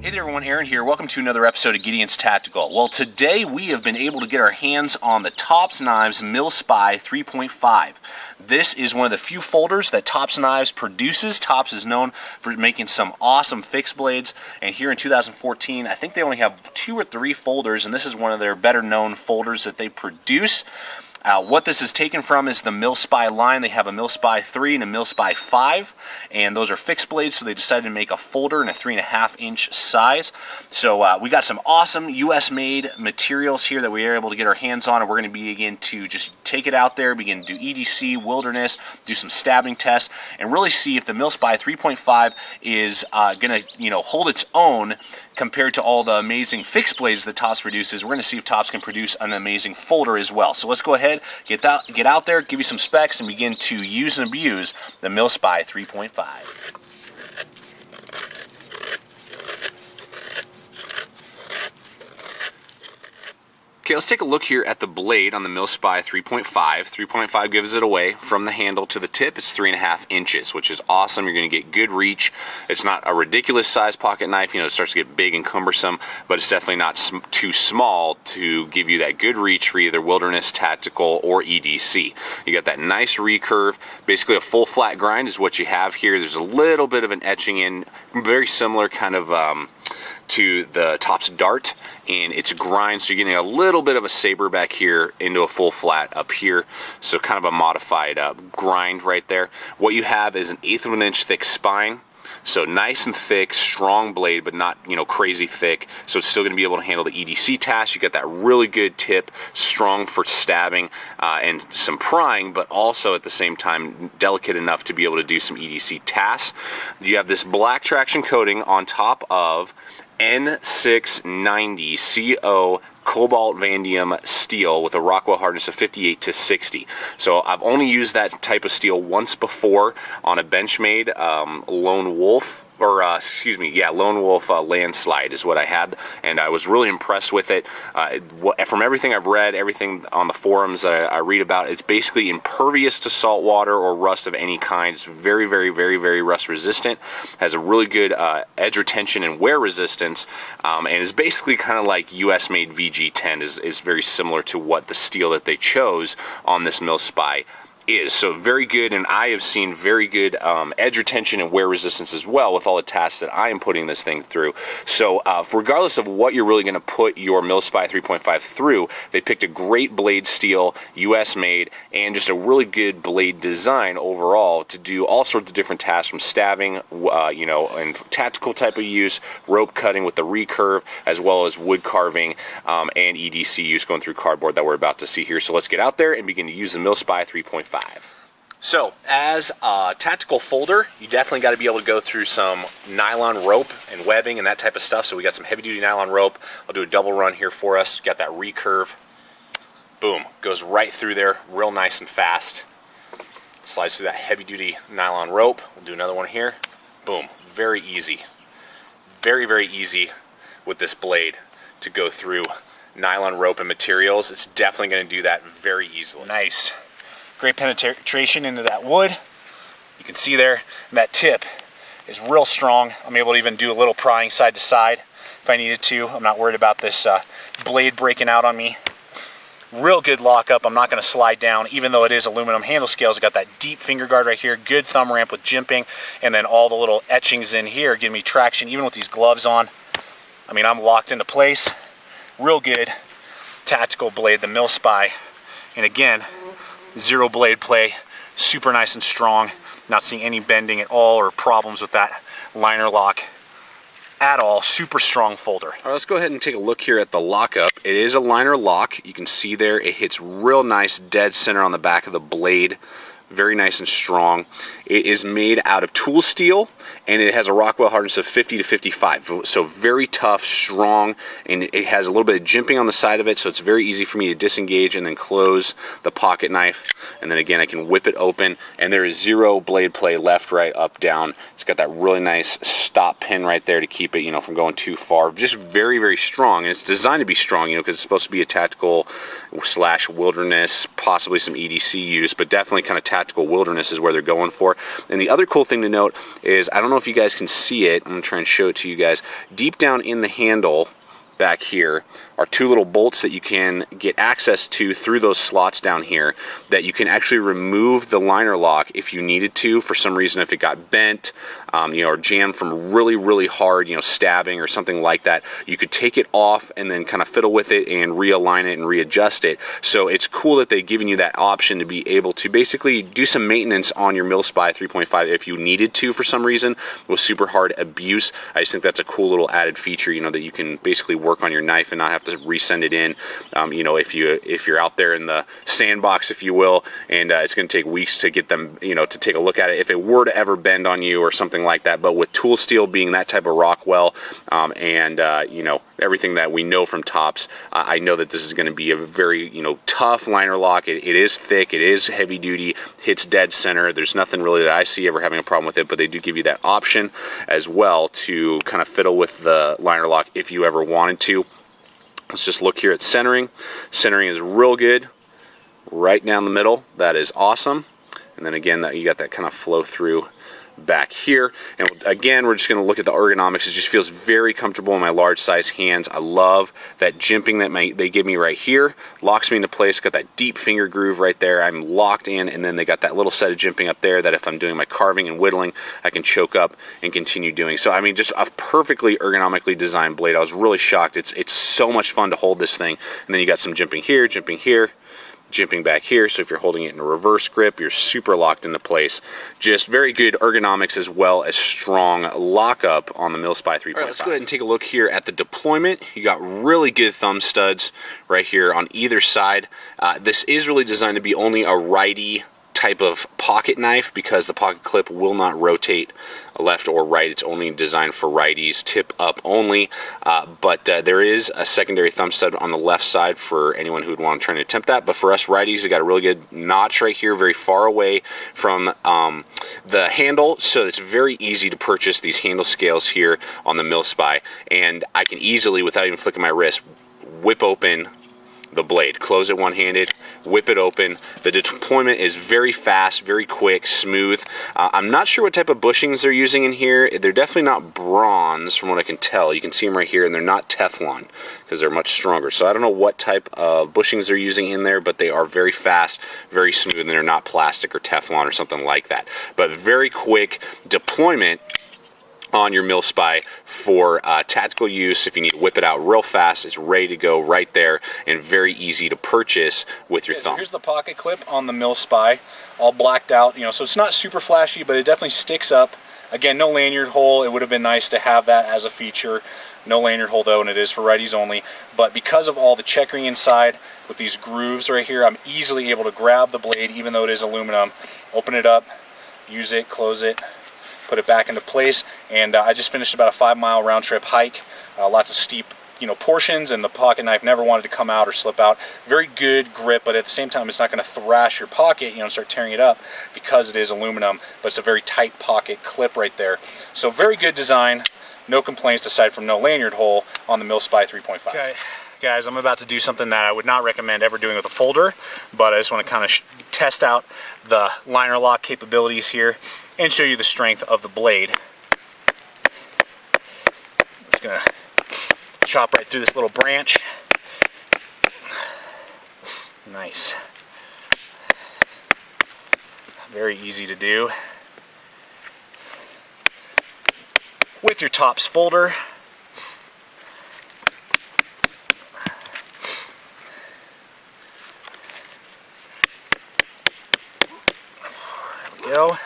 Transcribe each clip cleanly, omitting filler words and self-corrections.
Hey there everyone, Aaron here. Welcome to another episode of Gideon's Tactical. Well, today we have been able to get our hands on the Tops Knives Mil-Spie 3.5. This is one of the few folders that Tops Knives produces. Tops is known for making some awesome fixed blades, and here in 2014, I think they only have 2 or 3 folders, and this is one of their better known folders that they produce. What this is taken from is the Mil-Spie line. They have a Mil-Spie 3 and a Mil-Spie 5, and those are fixed blades, so they decided to make a folder in a 3.5 inch size. So we got some awesome US made materials here that we are able to get our hands on, and we're going to begin to just take it out there, begin to do EDC, wilderness, do some stabbing tests, and really see if the Mil-Spie 3.5 is going to hold its own compared to all the amazing fixed blades that Tops produces. We're going to see if Tops can produce an amazing folder as well. So let's go ahead, get out there, give you some specs, and begin to use and abuse the Mil-Spie 3.5. Okay, let's take a look here at the blade on the Mil-Spie 3.5. 3.5 gives it away from the handle to the tip. It's 3.5 inches, which is awesome. You're going to get good reach. It's not a ridiculous size pocket knife. It starts to get big and cumbersome, but it's definitely not too small to give you that good reach for either wilderness, tactical, or EDC. You got that nice recurve. Basically, a full flat grind is what you have here. There's a little bit of an etching in, very similar kind of to the Tops Dart, and it's a grind, so you're getting a little bit of a saber back here into a full flat up here, so kind of a modified grind right there. What you have is an 1/8 of an inch thick spine, so nice and thick, strong blade, but not crazy thick, so it's still going to be able to handle the EDC task. You got that really good tip, strong for stabbing and some prying, but also at the same time delicate enough to be able to do some EDC tasks. You have this black traction coating on top of N690 CO cobalt vanadium steel with a Rockwell hardness of 58 to 60. So I've only used that type of steel once before on a Benchmade Lone Wolf, or Lone Wolf landslide is what I had, and I was really impressed with it. From everything I've read, everything on the forums that I read about, it's basically impervious to salt water or rust of any kind. It's very, very, very, very rust resistant, has a really good edge retention and wear resistance, and is basically kind of like US made VG10, is very similar to what the steel that they chose on this Mil-Spie is. So very good, and I have seen very good edge retention and wear resistance as well with all the tasks that I am putting this thing through. So regardless of what you're really going to put your Mil-Spie 3.5 through, they picked a great blade steel, US made, and just a really good blade design overall to do all sorts of different tasks, from stabbing, and tactical type of use, rope cutting with the recurve, as well as wood carving and EDC use going through cardboard that we're about to see here. So let's get out there and begin to use the Mil-Spie 3.5. So, as a tactical folder, you definitely got to be able to go through some nylon rope and webbing and that type of stuff. So we got some heavy-duty nylon rope. I'll do a double run here for us. Got that recurve. Boom. Goes right through there, real nice and fast. Slides through that heavy-duty nylon rope. We'll do another one here. Boom. Very easy. Very, very easy with this blade to go through nylon rope and materials. It's definitely going to do that very easily. Nice. Great penetration into that wood. You can see there, that tip is real strong. I'm able to even do a little prying side to side if I needed to. I'm not worried about this blade breaking out on me. Real good lockup. I'm not going to slide down, even though it is aluminum handle scales. I got that deep finger guard right here, good thumb ramp with jimping, and then all the little etchings in here giving me traction, even with these gloves on. I mean, I'm locked into place. Real good tactical blade, the Mil-Spie. And again, zero blade play, super nice and strong. Not seeing any bending at all or problems with that liner lock at all. Super strong folder. All right, let's go ahead and take a look here at the lockup. It is a liner lock. You can see there it hits real nice dead center on the back of the blade. Very nice and strong. It is made out of tool steel, and it has a Rockwell hardness of 50 to 55. So very tough, strong, and it has a little bit of jimping on the side of it, so it's very easy for me to disengage and then close the pocket knife. And then again, I can whip it open, and there is zero blade play left, right, up, down. It's got that really nice stop pin right there to keep it, from going too far. Just very, very strong, and it's designed to be strong, because it's supposed to be a tactical / wilderness, possibly some EDC use, but definitely kind of tactical wilderness is where they're going for. And the other cool thing to note is, I don't know if you guys can see it, I'm going to try and show it to you guys. Deep down in the handle back here are two little bolts that you can get access to through those slots down here, that you can actually remove the liner lock if you needed to, for some reason, if it got bent, you know, or jammed from really hard, you know, stabbing or something like that. You could take it off and then kind of fiddle with it and realign it and readjust it. So it's cool that they've given you that option to be able to basically do some maintenance on your Mil-Spie 3.5 if you needed to for some reason with super hard abuse. I just think that's a cool little added feature, you know, that you can basically work on your knife and not have to resend it in. You know, if you're out there in the sandbox, if you will, and it's going to take weeks to get them, you know, to take a look at it, if it were to ever bend on you or something like that. But with tool steel being that type of Rockwell, and you know, everything that we know from Tops, I know that this is going to be a very, you know, tough liner lock. It is thick, it is heavy duty, hits dead center. There's nothing really that I see ever having a problem with it, but they do give you that option as well to kind of fiddle with the liner lock if you ever wanted to. Let's just look here at centering. Centering is real good, right down the middle. That is awesome. And then again, that you got that kind of flow through back here. And again, we're just going to look at the ergonomics. It just feels very comfortable in my large size hands. I love that jimping that they give me right here. Locks me into place. Got that deep finger groove right there. I'm locked in, and then they got that little set of jimping up there that if I'm doing my carving and whittling, I can choke up and continue doing. So I mean, just a perfectly ergonomically designed blade. I was really shocked. It's so much fun to hold this thing. And then you got some jimping here, jimping back here, so if you're holding it in a reverse grip, you're super locked into place. Just very good ergonomics as well as strong lockup on the Mil-Spie 3.5. All right, let's go ahead and take a look here at the deployment. You got really good thumb studs right here on either side. This is really designed to be only a righty type of pocket knife because the pocket clip will not rotate left or right. It's only designed for righties, tip up only, but there is a secondary thumb stud on the left side for anyone who would want to try to attempt that. But for us righties, you got a really good notch right here, very far away from the handle, so it's very easy to purchase these handle scales here on the Mil-Spie, and I can easily, without even flicking my wrist, whip open the blade, close it one-handed, whip it open. The deployment is very fast, very quick, smooth. I'm not sure what type of bushings they're using in here. They're definitely not bronze from what I can tell. You can see them right here, and they're not Teflon because they're much stronger. So I don't know what type of bushings they're using in there, but they are very fast, very smooth, and they're not plastic or Teflon or something like that. But very quick deployment on your Mil-Spie for tactical use. If you need to whip it out real fast, it's ready to go right there and very easy to purchase with your thumb. So here's the pocket clip on the Mil-Spie, all blacked out, you know, so it's not super flashy, but it definitely sticks up. Again, no lanyard hole. It would have been nice to have that as a feature. No lanyard hole though, and it is for righties only. But because of all the checkering inside with these grooves right here, I'm easily able to grab the blade, even though it is aluminum, open it up, use it, close it, put it back into place. And I just finished about a 5-mile round-trip hike, lots of steep, you know, portions, and the pocket knife never wanted to come out or slip out. Very good grip, but at the same time, it's not going to thrash your pocket, you know, and start tearing it up because it is aluminum. But it's a very tight pocket clip right there. So very good design. No complaints aside from no lanyard hole on the Mil-Spie 3.5. Okay, guys, I'm about to do something that I would not recommend ever doing with a folder, but I just want to kind of test out the liner lock capabilities here and show you the strength of the blade. I'm just going to chop right through this little branch. Nice. Very easy to do with your Tops folder. There we go.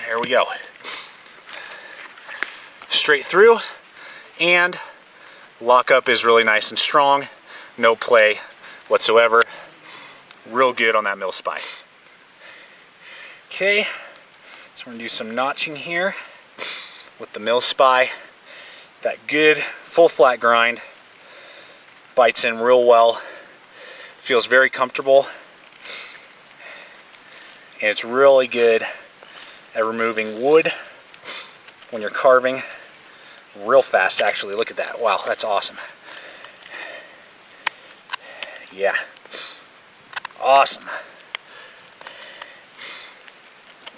There we go. Straight through, and lockup is really nice and strong. No play whatsoever. Real good on that Mil-Spie. Okay, so we're going to do some notching here with the Mil-Spie. That good full flat grind. Bites in real well. Feels very comfortable. And it's really good at removing wood when you're carving. Real fast, actually. Look at that. Wow, that's awesome. Yeah. Awesome.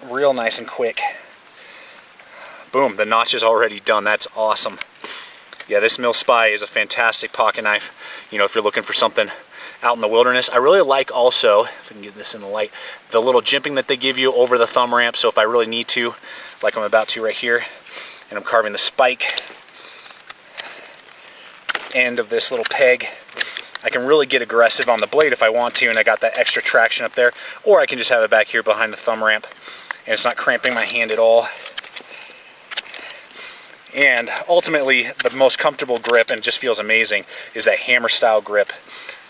Real nice and quick. Boom, the notch is already done. That's awesome. Yeah, this Mil-Spie is a fantastic pocket knife, you know, if you're looking for something out in the wilderness. I really like also, if I can get this in the light, the little jimping that they give you over the thumb ramp. So if I really need to, like I'm about to right here, and I'm carving the spike end of this little peg, I can really get aggressive on the blade if I want to, and I got that extra traction up there. Or I can just have it back here behind the thumb ramp, and it's not cramping my hand at all. And ultimately, the most comfortable grip, and just feels amazing, is that hammer style grip.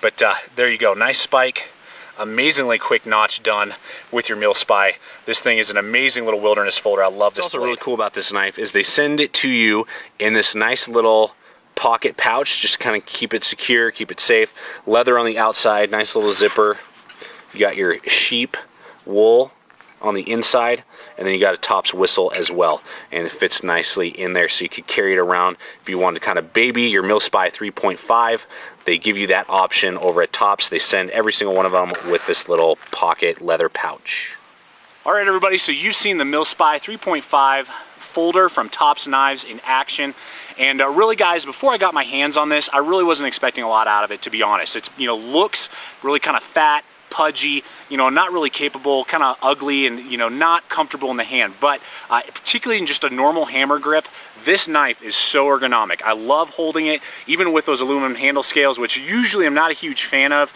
But there you go, nice spike, amazingly quick notch done with your Mil-Spie. This thing is an amazing little wilderness folder. I love this. What's also really cool about this knife is they send it to you in this nice little pocket pouch, just kind of keep it secure, keep it safe. Leather on the outside, nice little zipper. You got your sheep wool on the inside, and then you got a Tops whistle as well, and it fits nicely in there, so you could carry it around if you wanted to kind of baby your Mil-Spie 3.5. They give you that option over at Tops. They send every single one of them with this little pocket leather pouch. All right, everybody, so you've seen the Mil-Spie 3.5 folder from Tops Knives in action. And really, guys, before I got my hands on this, I really wasn't expecting a lot out of it, to be honest. It's, you know, looks really kind of fat, pudgy, you know, not really capable, kind of ugly, and, you know, not comfortable in the hand. But particularly in just a normal hammer grip, this knife is so ergonomic. I love holding it, even with those aluminum handle scales, which usually I'm not a huge fan of.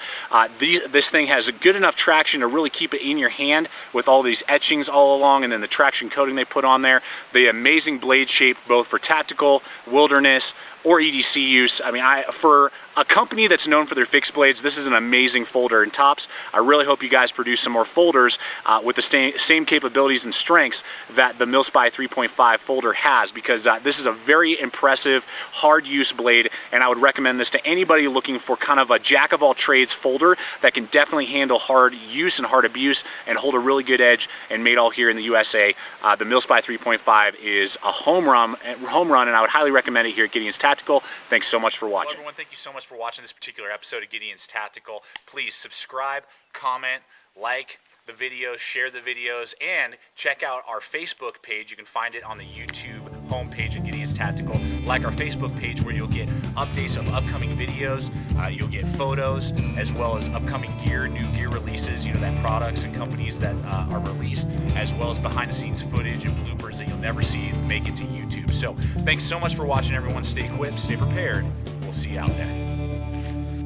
This thing has a good enough traction to really keep it in your hand with all these etchings all along, and then the traction coating they put on there. The amazing blade shape, both for tactical, wilderness, or EDC use. I mean, for a company that's known for their fixed blades, this is an amazing folder. And Tops, I really hope you guys produce some more folders with the same capabilities and strengths that the Mil-Spie 3.5 folder has, because this is a very impressive, hard use blade, and I would recommend this to anybody looking for kind of a jack of all trades folder that can definitely handle hard use and hard abuse and hold a really good edge, and made all here in the USA. The Mil-Spie 3.5 is a home run, and I would highly recommend it here at Gideon's Tactical. Thanks so much for watching. Hello, everyone. Thank you so much for watching this particular episode of Gideon's Tactical. Please subscribe, comment, like the videos, share the videos, and check out our Facebook page. You can find it on the YouTube homepage at Gideon's Tactical. Like our Facebook page, where you'll get updates of upcoming videos, you'll get photos, as well as upcoming gear, new gear releases, you know, that products and companies that are released, as well as behind the scenes footage and bloopers that you'll never see make it to YouTube. So thanks so much for watching, everyone. Stay equipped, stay prepared. We'll see you out there.